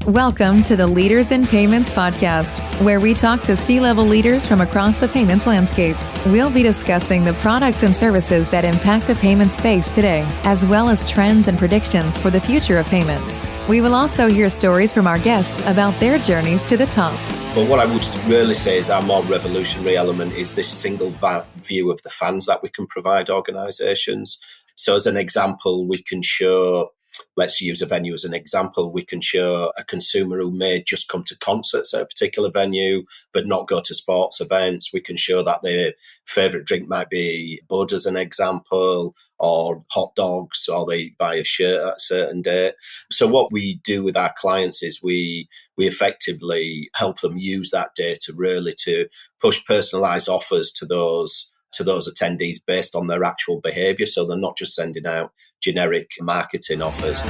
Welcome to the Leaders in Payments podcast, where we talk to C-level leaders from across the payments landscape. We'll be discussing the products and services that impact the payment space today, as well as trends and predictions for the future of payments. We will also hear stories from our guests about their journeys to the top. But what I would really say is our more revolutionary element is this single view of the funds that we can provide organisations. So as an example, we can show, let's use a venue as an example, we can show a consumer who may just come to concerts at a particular venue but not go to sports events. We can show that their favourite drink might be Bud as an example, or hot dogs, or they buy a shirt at a certain date. So what we do with our clients is we effectively help them use that data really to push personalised offers to those attendees based on their actual behaviour. So they're not just sending out generic marketing offers.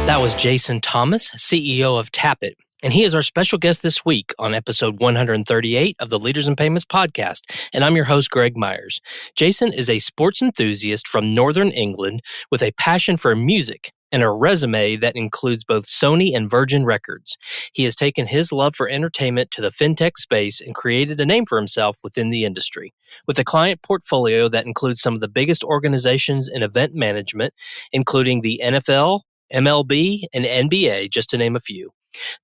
That was Jason Thomas, CEO of Tappit, and he is our special guest this week on episode 138 of the Leaders in Payments podcast, and I'm your host, Greg Myers. Jason is a sports enthusiast from Northern England with a passion for music and a resume that includes both Sony and Virgin Records. He has taken his love for entertainment to the fintech space and created a name for himself within the industry. With a client portfolio that includes some of the biggest organizations in event management, including the NFL, MLB, and NBA, just to name a few.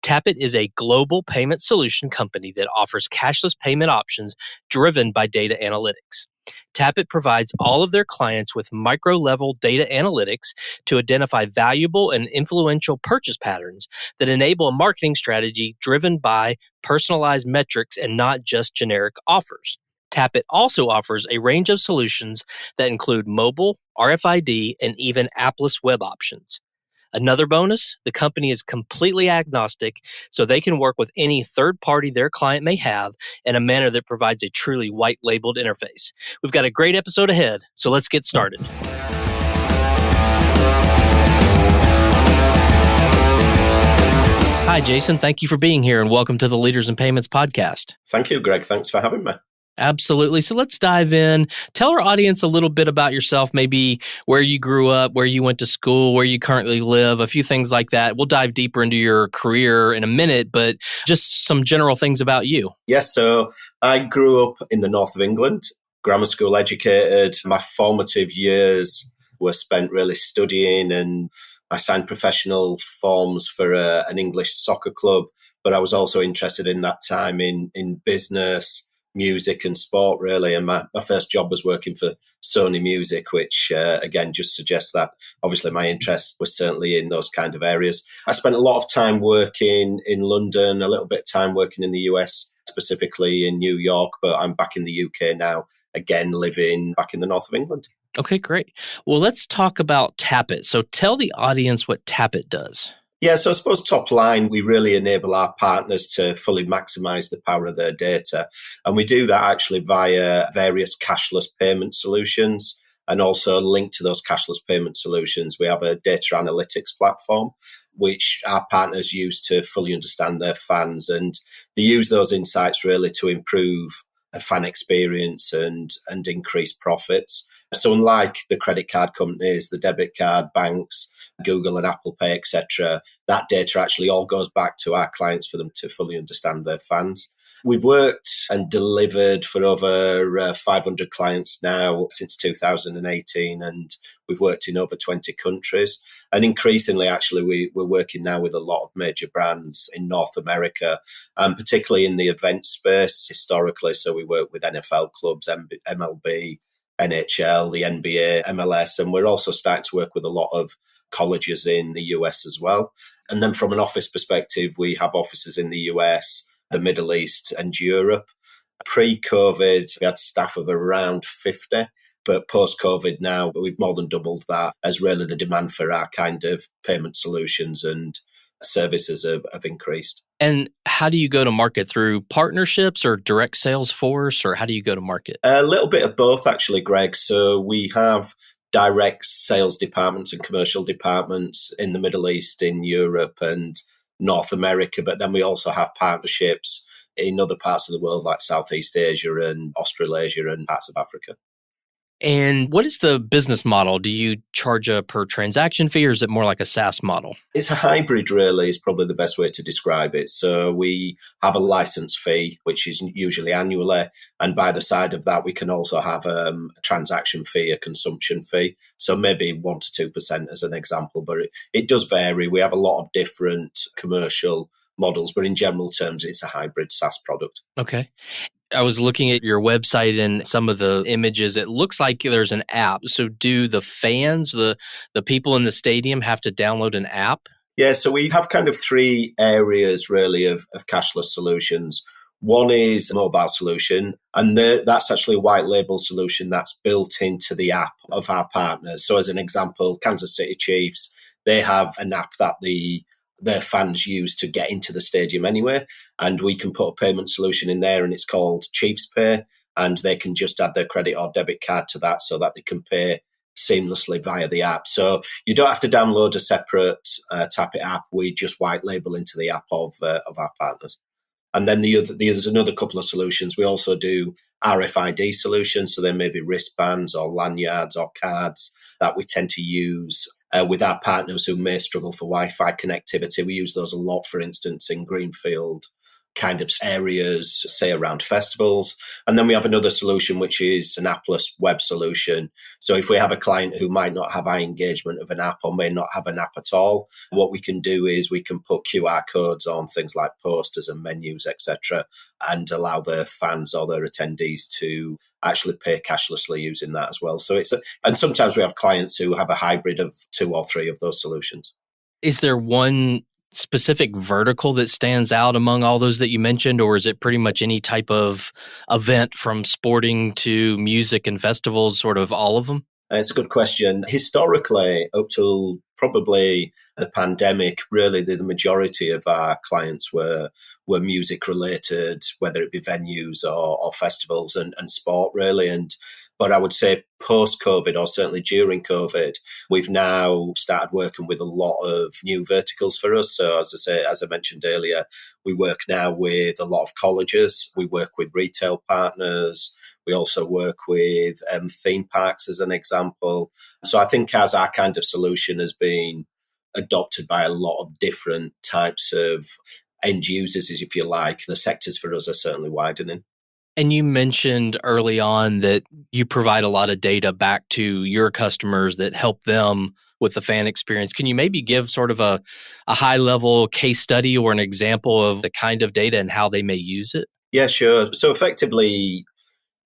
Tappit is a global payment solution company that offers cashless payment options driven by data analytics. Tappit provides all of their clients with micro-level data analytics to identify valuable and influential purchase patterns that enable a marketing strategy driven by personalized metrics and not just generic offers. Tappit also offers a range of solutions that include mobile, RFID, and even appless web options. Another bonus, the company is completely agnostic, so they can work with any third party their client may have in a manner that provides a truly white-labeled interface. We've got a great episode ahead, so let's get started. Hi, Jason. Thank you for being here, and welcome to the Leaders in Payments podcast. Thank you, Greg. Thanks for having me. Absolutely. So let's dive in. Tell our audience a little bit about yourself, maybe where you grew up, where you went to school, where you currently live, a few things like that. We'll dive deeper into your career in a minute, but just some general things about you. Yes, so I grew up in the north of England, grammar school educated. My formative years were spent really studying, and I signed professional forms for an English soccer club, but I was also interested in that time in business, music and sport, really. And my first job was working for Sony Music, which, again, just suggests that obviously my interest was certainly in those kind of areas. I spent a lot of time working in London, a little bit of time working in the US, specifically in New York, but I'm back in the UK now, again, living back in the north of England. Okay, great. Well, let's talk about Tappit. So tell the audience what Tappit does. Yeah, so I suppose top line, we really enable our partners to fully maximize the power of their data. And we do that actually via various cashless payment solutions. And also linked to those cashless payment solutions, we have a data analytics platform, which our partners use to fully understand their fans. And they use those insights really to improve a fan experience and increase profits. So unlike the credit card companies, the debit card banks, Google and Apple Pay, etc., that data actually all goes back to our clients for them to fully understand their fans. We've worked and delivered for over 500 clients now since 2018, and we've worked in over 20 countries. And increasingly, actually, we're working now with a lot of major brands in North America, and particularly in the event space historically. So we work with NFL clubs, MLB, NHL, the NBA, MLS, and we're also starting to work with a lot of colleges in the US as well. And then from an office perspective, we have offices in the US, the Middle East and Europe. Pre-COVID, we had staff of around 50, but post-COVID now, we've more than doubled that as really the demand for our kind of payment solutions and services have increased. And how do you go to market? Through partnerships or direct sales force, or how do you go to market? A little bit of both, actually, Greg. So we have direct sales departments and commercial departments in the Middle East, in Europe and North America, but then we also have partnerships in other parts of the world like Southeast Asia and Australasia and parts of Africa. And what is the business model? Do you charge a per transaction fee, or is it more like a SaaS model? It's a hybrid, really, is probably the best way to describe it. So we have a license fee, which is usually annually. And by the side of that, we can also have a transaction fee, a consumption fee. So maybe 1 to 2% as an example, but it does vary. We have a lot of different commercial models, but in general terms, it's a hybrid SaaS product. Okay. I was looking at your website and some of the images. It looks like there's an app. So do the fans, the people in the stadium have to download an app? Yeah, so we have kind of 3 areas really of cashless solutions. One is a mobile solution, and that's actually a white label solution that's built into the app of our partners. So as an example, Kansas City Chiefs, they have an app that their fans use to get into the stadium anyway. And we can put a payment solution in there, and it's called Chiefs Pay. And they can just add their credit or debit card to that so that they can pay seamlessly via the app. So you don't have to download a separate Tappit app. We just white label into the app of our partners. And then there's another couple of solutions. We also do RFID solutions. So there may be wristbands or lanyards or cards that we tend to use with our partners who may struggle for Wi-Fi connectivity. We use those a lot, for instance, in greenfield kind of areas, say around festivals. And then we have another solution, which is an appless web solution. So if we have a client who might not have high engagement of an app or may not have an app at all, what we can do is we can put QR codes on things like posters and menus, etc., and allow their fans or their attendees to actually pay cashlessly using that as well. So and sometimes we have clients who have a hybrid of 2 or 3 of those solutions. Is there one specific vertical that stands out among all those that you mentioned, or is it pretty much any type of event from sporting to music and festivals, sort of all of them? It's a good question. Historically, up till probably the pandemic, really the majority of our clients were music related, whether it be venues or festivals and sport, really. But I would say post-COVID, or certainly during COVID, we've now started working with a lot of new verticals for us. So as I mentioned earlier, we work now with a lot of colleges. We work with retail partners. We also work with theme parks as an example. So I think as our kind of solution has been adopted by a lot of different types of end users, if you like, the sectors for us are certainly widening. And you mentioned early on that you provide a lot of data back to your customers that help them with the fan experience. Can you maybe give sort of a high-level case study or an example of the kind of data and how they may use it? Yeah, sure. So effectively,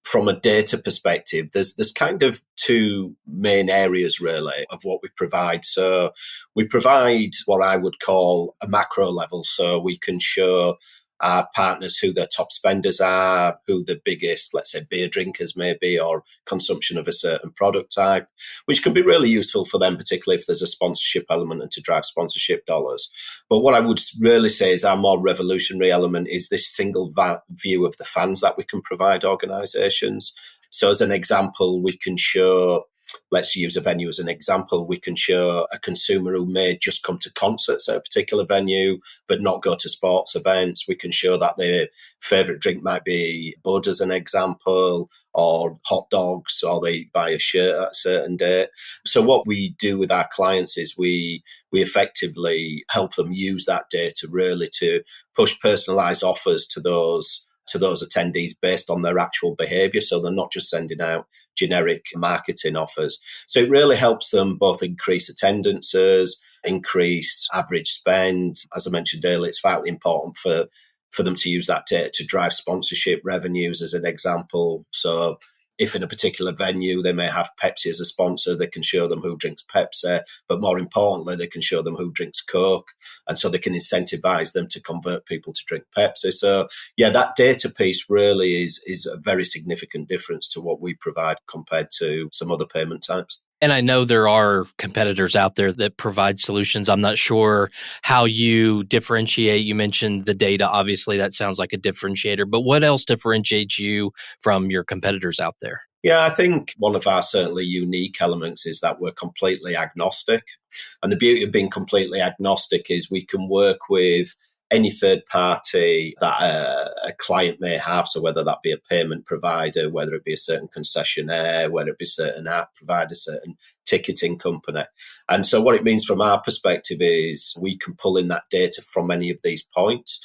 from a data perspective, there's kind of 2 main areas really of what we provide. So we provide what I would call a macro level. So we can show our partners who their top spenders are, who the biggest, let's say, beer drinkers may be, or consumption of a certain product type, which can be really useful for them, particularly if there's a sponsorship element and to drive sponsorship dollars. But what I would really say is our more revolutionary element is this single view of the fans that we can provide organizations. So as an example, we can show, let's use a venue as an example. We can show a consumer who may just come to concerts at a particular venue, but not go to sports events. We can show that their favorite drink might be Bud as an example, or hot dogs, or they buy a shirt at a certain date. So what we do with our clients is we effectively help them use that data really to push personalized offers to those attendees based on their actual behavior. So they're not just sending out generic marketing offers. So it really helps them both increase attendances, increase average spend. As I mentioned earlier, it's vitally important for them to use that data to drive sponsorship revenues as an example. So if in a particular venue they may have Pepsi as a sponsor, they can show them who drinks Pepsi, but more importantly, they can show them who drinks Coke. And so they can incentivize them to convert people to drink Pepsi. So yeah, that data piece really is a very significant difference to what we provide compared to some other payment types. And I know there are competitors out there that provide solutions. I'm not sure how you differentiate. You mentioned the data. Obviously, that sounds like a differentiator. But what else differentiates you from your competitors out there? Yeah, I think one of our certainly unique elements is that we're completely agnostic. And the beauty of being completely agnostic is we can work with any third party that a client may have. So whether that be a payment provider, whether it be a certain concessionaire, whether it be a certain app provider, certain ticketing company. And so what it means from our perspective is we can pull in that data from any of these points.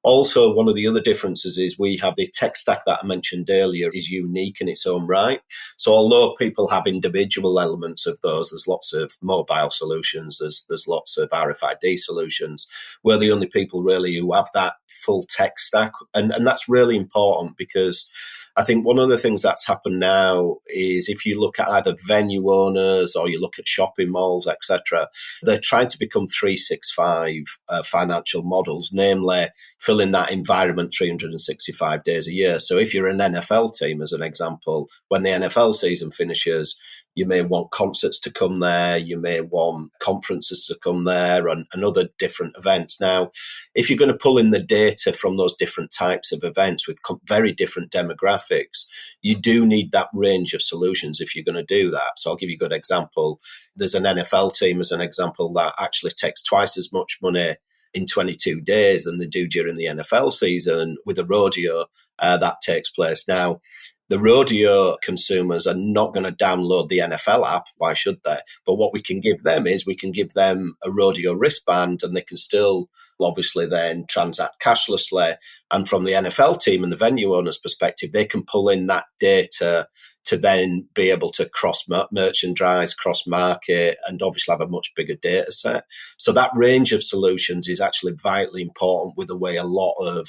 Also, one of the other differences is we have the tech stack that I mentioned earlier is unique in its own right. So although people have individual elements of those, there's lots of mobile solutions, there's lots of RFID solutions. We're the only people really who have that full tech stack. And that's really important because I think one of the things that's happened now is if you look at either venue owners or you look at shopping malls, etc., they're trying to become 365 financial models, namely filling that environment 365 days a year. So if you're an NFL team, as an example, when the NFL season finishes, you may want concerts to come there, you may want conferences to come there and other different events. Now, if you're going to pull in the data from those different types of events with very different demographics, you do need that range of solutions if you're going to do that. So I'll give you a good example. There's an NFL team, as an example, that actually takes twice as much money in 22 days than they do during the NFL season with a rodeo that takes place. Now, the rodeo consumers are not going to download the NFL app. Why should they? But what we can give them is we can give them a rodeo wristband and they can still obviously then transact cashlessly. And from the NFL team and the venue owner's perspective, they can pull in that data to then be able to cross-merchandise, cross-market, and obviously have a much bigger data set. So that range of solutions is actually vitally important with the way a lot of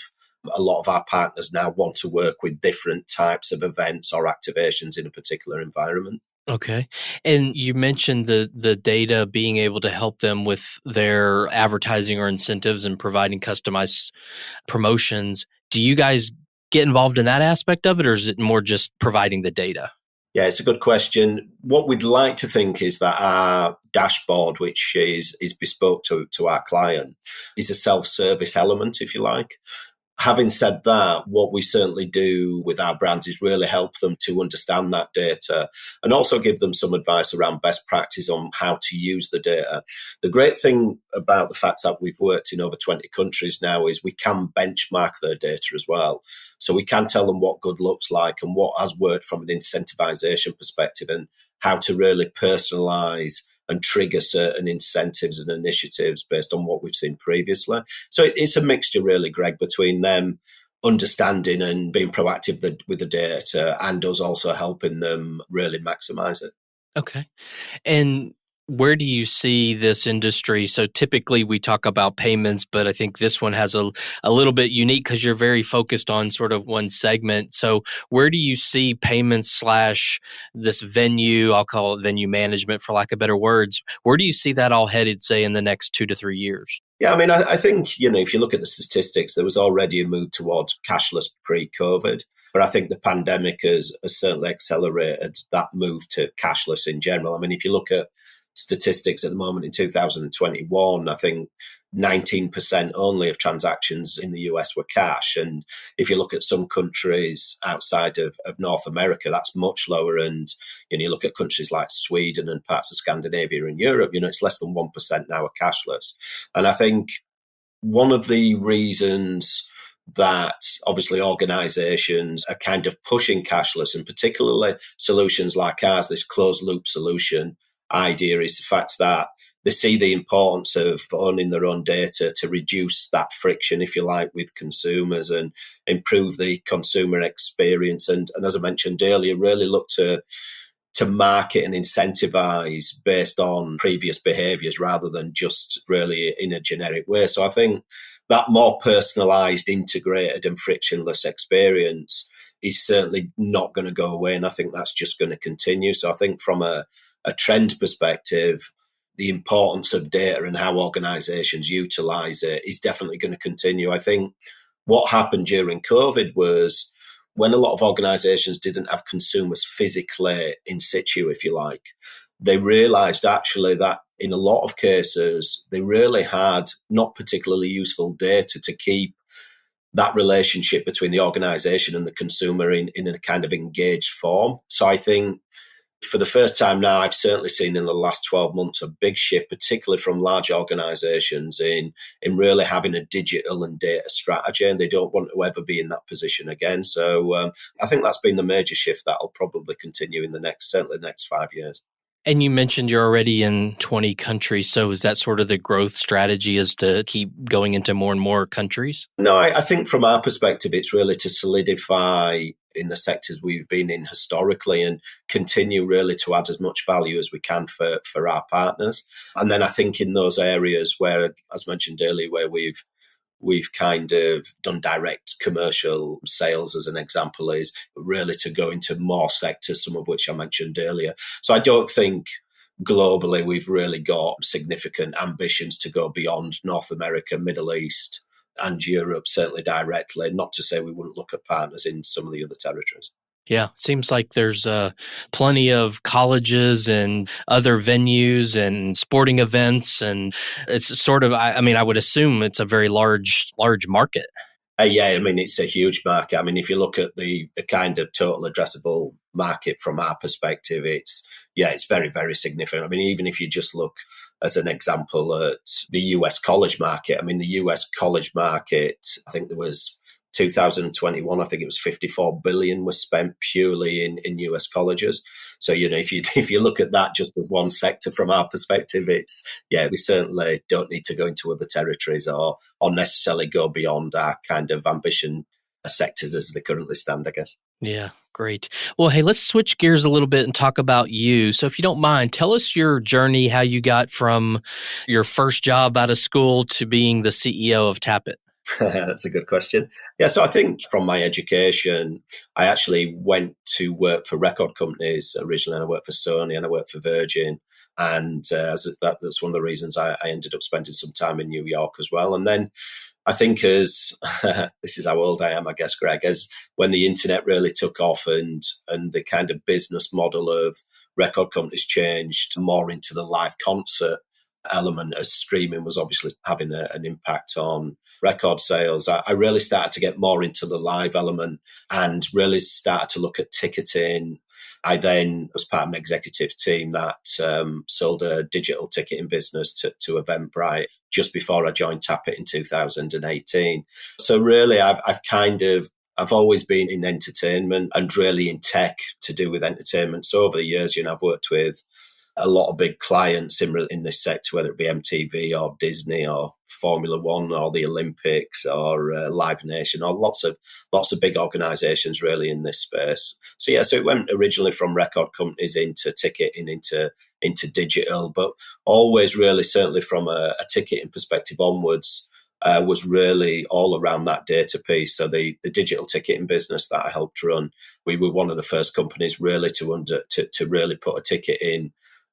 our partners now want to work with different types of events or activations in a particular environment. Okay. And you mentioned the data being able to help them with their advertising or incentives and providing customized promotions. Do you guys get involved in that aspect of it, or is it more just providing the data? Yeah, it's a good question. What we'd like to think is that our dashboard, which is bespoke to our client, is a self-service element, if you like. Having said that, what we certainly do with our brands is really help them to understand that data and also give them some advice around best practice on how to use the data. The great thing about the fact that we've worked in over 20 countries now is we can benchmark their data as well. So we can tell them what good looks like and what has worked from an incentivization perspective and how to really personalize and trigger certain incentives and initiatives based on what we've seen previously. So it's a mixture, really, Greg, between them understanding and being proactive with the data and us also helping them really maximize it. Okay. And where do you see this industry? So typically we talk about payments, but I think this one has a little bit unique because you're very focused on sort of one segment. So where do you see payments / this venue, I'll call it venue management for lack of better words, where do you see that all headed, say, in the next 2 to 3 years? Yeah, I mean, I think, if you look at the statistics, there was already a move towards cashless pre-COVID. But I think the pandemic has certainly accelerated that move to cashless in general. I mean, if you look at statistics at the moment in 2021, I think 19% only of transactions in the US were cash. And if you look at some countries outside of North America, that's much lower. And you look at countries like Sweden and parts of Scandinavia and Europe, it's less than 1% now are cashless. And I think one of the reasons that obviously organizations are kind of pushing cashless, and particularly solutions like ours, this closed loop solution idea, is the fact that they see the importance of owning their own data to reduce that friction, if you like, with consumers and improve the consumer experience. And as I mentioned earlier, really look to market and incentivize based on previous behaviors rather than just really in a generic way. So I think that more personalized, integrated and frictionless experience is certainly not going to go away. And I think that's just going to continue. So I think from a trend perspective, the importance of data and how organizations utilize it is definitely going to continue. I think what happened during COVID was when a lot of organizations didn't have consumers physically in situ, if you like, they realized actually that in a lot of cases, they really had not particularly useful data to keep that relationship between the organization and the consumer in a kind of engaged form. So I think For the first time now, I've certainly seen in the last 12 months a big shift, particularly from large organizations in really having a digital and data strategy, and they don't want to ever be in that position again. So I think that's been the major shift that will probably continue in certainly the next 5 years. And you mentioned you're already in 20 countries. So is that sort of the growth strategy, is to keep going into more and more countries? No, I think from our perspective, it's really to solidify in the sectors we've been in historically and continue really to add as much value as we can for our partners. And then I think in those areas where, as mentioned earlier, where we've kind of done direct commercial sales, as an example, is really to go into more sectors, some of which I mentioned earlier. So I don't think globally we've really got significant ambitions to go beyond North America, Middle East, and Europe, certainly directly. Not to say we wouldn't look at partners in some of the other territories. Yeah, seems like there's plenty of colleges and other venues and sporting events, and it's sort of, I mean, I would assume it's a very large market. Yeah, I mean, it's a huge market. I mean, if you look at the kind of total addressable market from our perspective, it's very, very significant. I mean, even if you just look as an example at the US college market, I mean, the US college market, I think there was 2021, I think it was 54 billion was spent purely in US colleges. So, if you look at that just as one sector from our perspective, we certainly don't need to go into other territories or necessarily go beyond our kind of ambition sectors as they currently stand, I guess. Yeah, great. Well, hey, let's switch gears a little bit and talk about you. So if you don't mind, tell us your journey, how you got from your first job out of school to being the CEO of Tappit. That's a good question. Yeah, so I think from my education, I actually went to work for record companies originally, and I worked for Sony and I worked for Virgin. And that's one of the reasons I ended up spending some time in New York as well. And then I think this is how old I am, I guess, Greg, as when the internet really took off and the kind of business model of record companies changed more into the live concert element, as streaming was obviously having an impact on record sales, I really started to get more into the live element and really started to look at ticketing. I then was part of an executive team that sold a digital ticketing business to Eventbrite just before I joined Tappit in 2018. So really, I've always been in entertainment and really in tech to do with entertainment. So over the years, I've worked with a lot of big clients in this sector, whether it be MTV or Disney or Formula One or the Olympics or Live Nation or lots of big organisations really in this space. So it went originally from record companies into ticketing, into digital, but always really certainly from a ticketing perspective onwards. Was really all around that data piece. So the digital ticketing business that I helped run, we were one of the first companies really to really put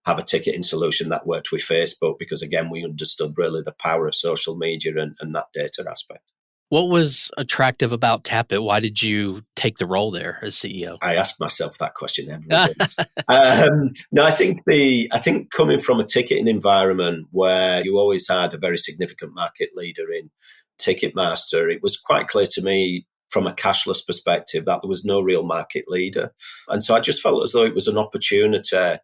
have a ticketing solution that worked with Facebook, because again, we understood really the power of social media and that data aspect. What was attractive about Tappit? Why did you take the role there as CEO? I ask myself that question every day. No, I think coming from a ticketing environment where you always had a very significant market leader in Ticketmaster, it was quite clear to me from a cashless perspective that there was no real market leader. And so I just felt as though it was an opportunity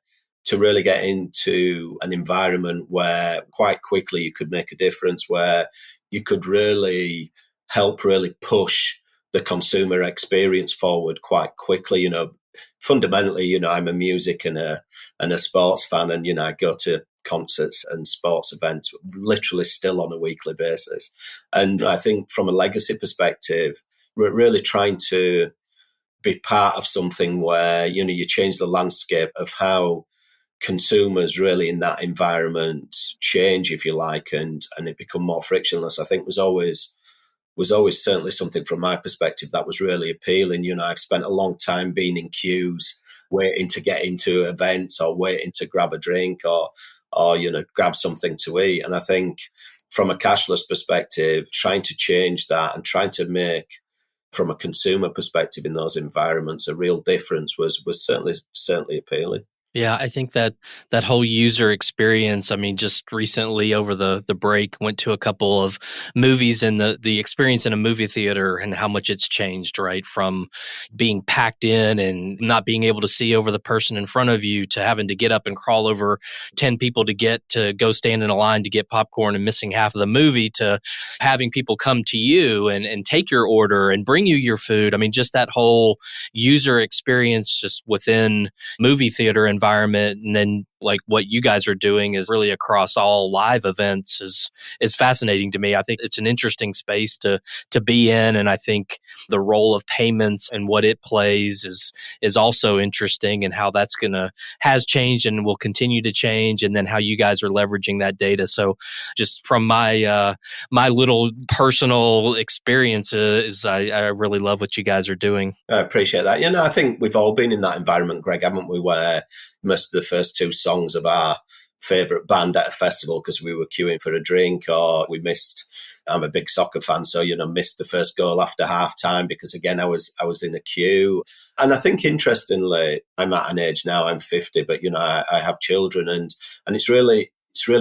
to really get into an environment where quite quickly you could make a difference, where you could really help really push the consumer experience forward quite quickly. Fundamentally, I'm a music and a sports fan, and I go to concerts and sports events literally still on a weekly basis. And I think from a legacy perspective, we're really trying to be part of something where you change the landscape of how consumers really in that environment change, if you like, and it become more frictionless. I think was always certainly something from my perspective that was really appealing. I've spent a long time being in queues, waiting to get into events or waiting to grab a drink or grab something to eat. And I think from a cashless perspective, trying to change that and trying to make, from a consumer perspective in those environments, a real difference was certainly appealing. Yeah, I think that whole user experience, I mean, just recently over the break, went to a couple of movies, and the experience in a movie theater and how much it's changed, right? From being packed in and not being able to see over the person in front of you to having to get up and crawl over 10 people to go stand in a line to get popcorn and missing half of the movie, to having people come to you and take your order and bring you your food. I mean, just that whole user experience just within movie theater environment, and then like what you guys are doing is really across all live events is fascinating to me. I think it's an interesting space to be in, and I think the role of payments and what it plays is also interesting, and how that's has changed and will continue to change, and then how you guys are leveraging that data. So just from my little personal experiences, I really love what you guys are doing. I appreciate that. I think we've all been in that environment, Greg, haven't we, where missed the first two songs of our favourite band at a festival because we were queuing for a drink, or we missed, I'm a big soccer fan, so, missed the first goal after half time because, again, I was in a queue. And I think, interestingly, I'm at an age now, I'm 50, but, I have children, and it's really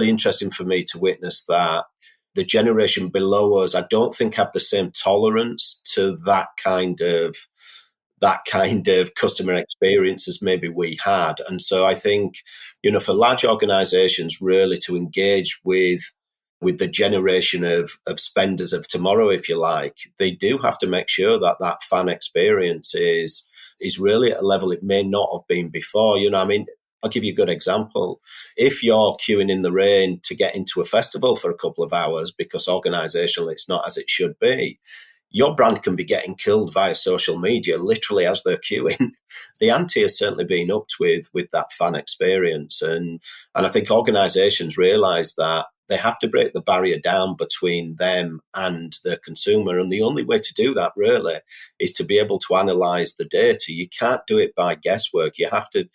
interesting for me to witness that the generation below us, I don't think, have the same tolerance to that kind of customer experience as maybe we had. And so I think, for large organizations really to engage with the generation of spenders of tomorrow, if you like, they do have to make sure that fan experience is really at a level it may not have been before. I'll give you a good example. If you're queuing in the rain to get into a festival for a couple of hours because organizationally it's not as it should be, your brand can be getting killed via social media, literally as they're queuing. The ante has certainly been upped with that fan experience. And I think organizations realise that they have to break the barrier down between them and the consumer. And the only way to do that really is to be able to analyse the data. You can't do it by guesswork. You have to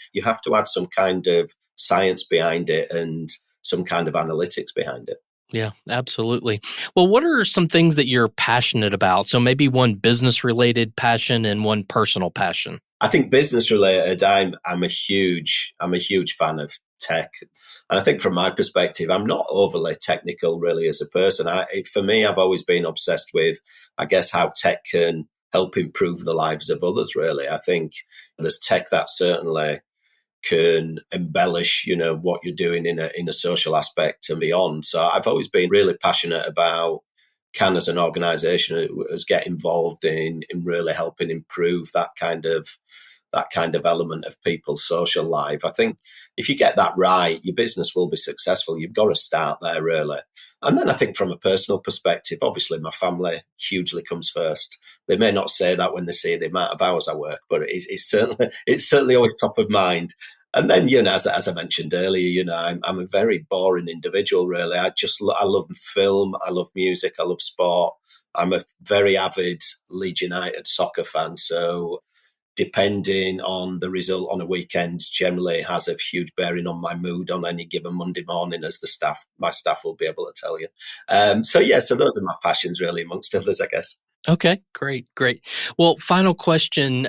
add some kind of science behind it and some kind of analytics behind it. Yeah, absolutely. Well, what are some things that you're passionate about? So maybe one business-related passion and one personal passion. I think business-related, I'm a huge fan of tech. And I think from my perspective, I'm not overly technical really as a person. For me, I've always been obsessed with, I guess, how tech can help improve the lives of others, really. I think there's tech that certainly can embellish, what you're doing in a social aspect and beyond. So I've always been really passionate about, can as an organisation as get involved in really helping improve that kind of element of people's social life. I think if you get that right, your business will be successful. You've got to start there, really. And then I think from a personal perspective, obviously my family hugely comes first. They may not say that when they see the amount of hours I work, but it's certainly always top of mind. And then, as I mentioned earlier, I'm a very boring individual, really. I love film, I love music, I love sport. I'm a very avid Leeds United soccer fan, so depending on the result on a weekend generally has a huge bearing on my mood on any given Monday morning, as my staff will be able to tell you. So those are my passions really, amongst others, I guess. Okay, great. Well, final question,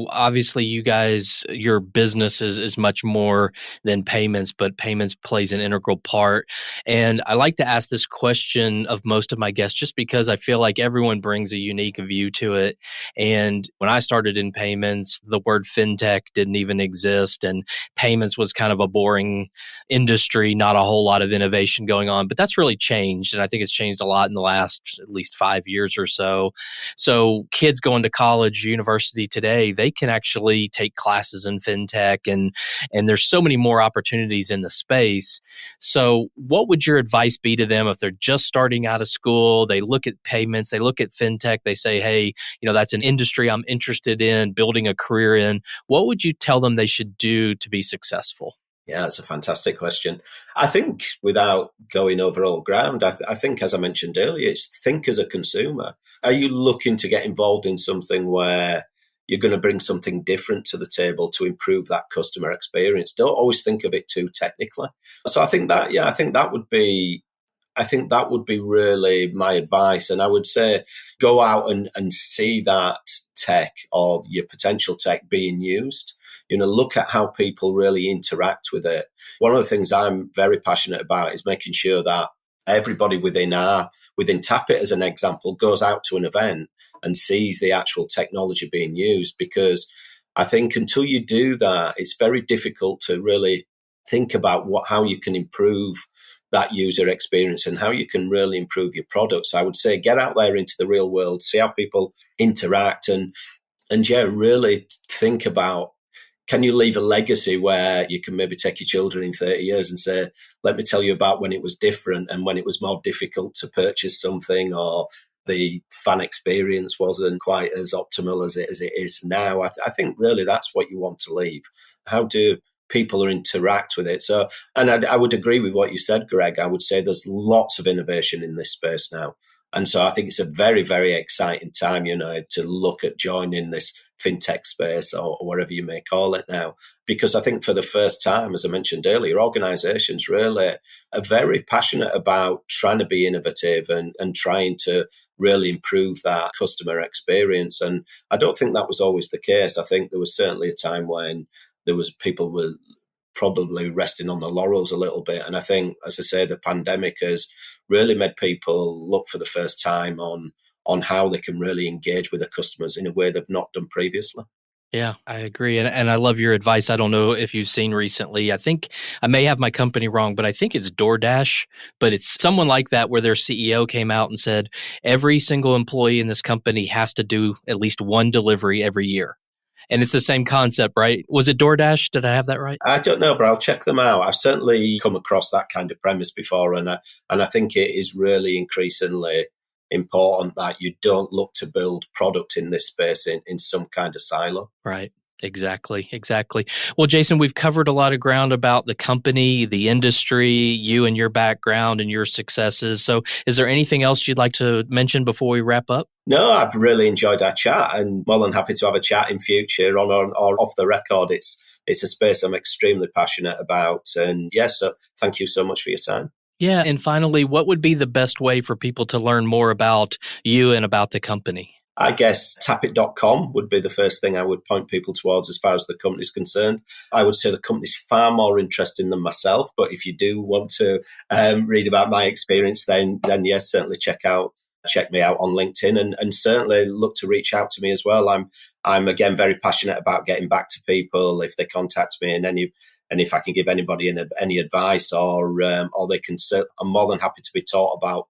obviously you guys, your business is much more than payments, but payments plays an integral part. And I like to ask this question of most of my guests just because I feel like everyone brings a unique view to it. And when I started in payments, the word fintech didn't even exist, and payments was kind of a boring industry, not a whole lot of innovation going on, but that's really changed. And I think it's changed a lot in the last at least 5 years or so. So kids going to college, university today, they can actually take classes in fintech, and there's so many more opportunities in the space. So what would your advice be to them if they're just starting out of school? They look at payments, they look at fintech, they say, hey, that's an industry I'm interested in building a career in. What would you tell them they should do to be successful? Yeah, that's a fantastic question. I think without going over all ground, I think, as I mentioned earlier, it's think as a consumer. Are you looking to get involved in something where you're going to bring something different to the table to improve that customer experience? Don't always think of it too technically. So I think that would be really my advice. And I would say go out and see that tech or your potential tech being used. look at how people really interact with it. One of the things I'm very passionate about is making sure that everybody within Tappit, as an example, goes out to an event and sees the actual technology being used, because I think until you do that, it's very difficult to really think about how you can improve that user experience and how you can really improve your products. I would say get out there into the real world, see how people interact, and really think about, can you leave a legacy where you can maybe take your children in 30 years and say, let me tell you about when it was different and when it was more difficult to purchase something, or the fan experience wasn't quite as optimal as it is now. I think really that's what you want to leave. How do people interact with it? So, and I would agree with what you said, Greg. I would say there's lots of innovation in this space now. And so I think it's a very, very exciting time, to look at joining this fintech space or whatever you may call it now. Because I think for the first time, as I mentioned earlier, organizations really are very passionate about trying to be innovative and trying to really improve that customer experience. And I don't think that was always the case. I think there was certainly a time when people were probably resting on the laurels a little bit. And I think, as I say, the pandemic has really made people look for the first time on how they can really engage with their customers in a way they've not done previously. Yeah, I agree. And I love your advice. I don't know if you've seen recently. I think I may have my company wrong, but I think it's DoorDash. But it's someone like that where their CEO came out and said, every single employee in this company has to do at least one delivery every year. And it's the same concept, right? Was it DoorDash? Did I have that right? I don't know, but I'll check them out. I've certainly come across that kind of premise before. And I think it is really increasingly important that you don't look to build product in this space in some kind of silo. Right. Exactly. Well, Jason, we've covered a lot of ground about the company, the industry, you and your background and your successes. So is there anything else you'd like to mention before we wrap up? No, I've really enjoyed our chat and more than happy to have a chat in future on or off the record. It's a space I'm extremely passionate about. And yes, so thank you so much for your time. Yeah. And finally, what would be the best way for people to learn more about you and about the company? I guess Tappit.com would be the first thing I would point people towards as far as the company's concerned. I would say the company's far more interesting than myself, but if you do want to read about my experience, then yes, certainly check me out on LinkedIn and certainly look to reach out to me as well. I'm again very passionate about getting back to people if they contact me and if I can give anybody any advice or they can. I'm more than happy to be taught about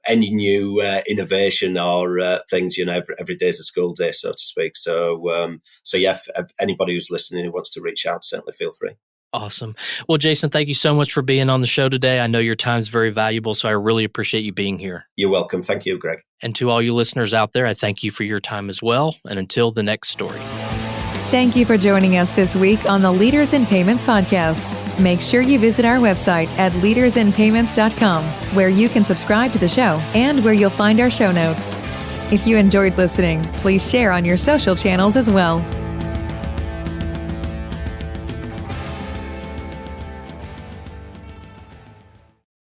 any new innovation or things. Every day is a school day, so to speak. So yeah, if anybody who's listening who wants to reach out, certainly feel free. Awesome. Well, Jason, thank you so much for being on the show today. I know your time's very valuable, so I really appreciate you being here. You're welcome. Thank you, Greg. And to all you listeners out there, I thank you for your time as well. And until the next story. Thank you for joining us this week on the Leaders in Payments podcast. Make sure you visit our website at leadersinpayments.com, where you can subscribe to the show and where you'll find our show notes. If you enjoyed listening, please share on your social channels as well.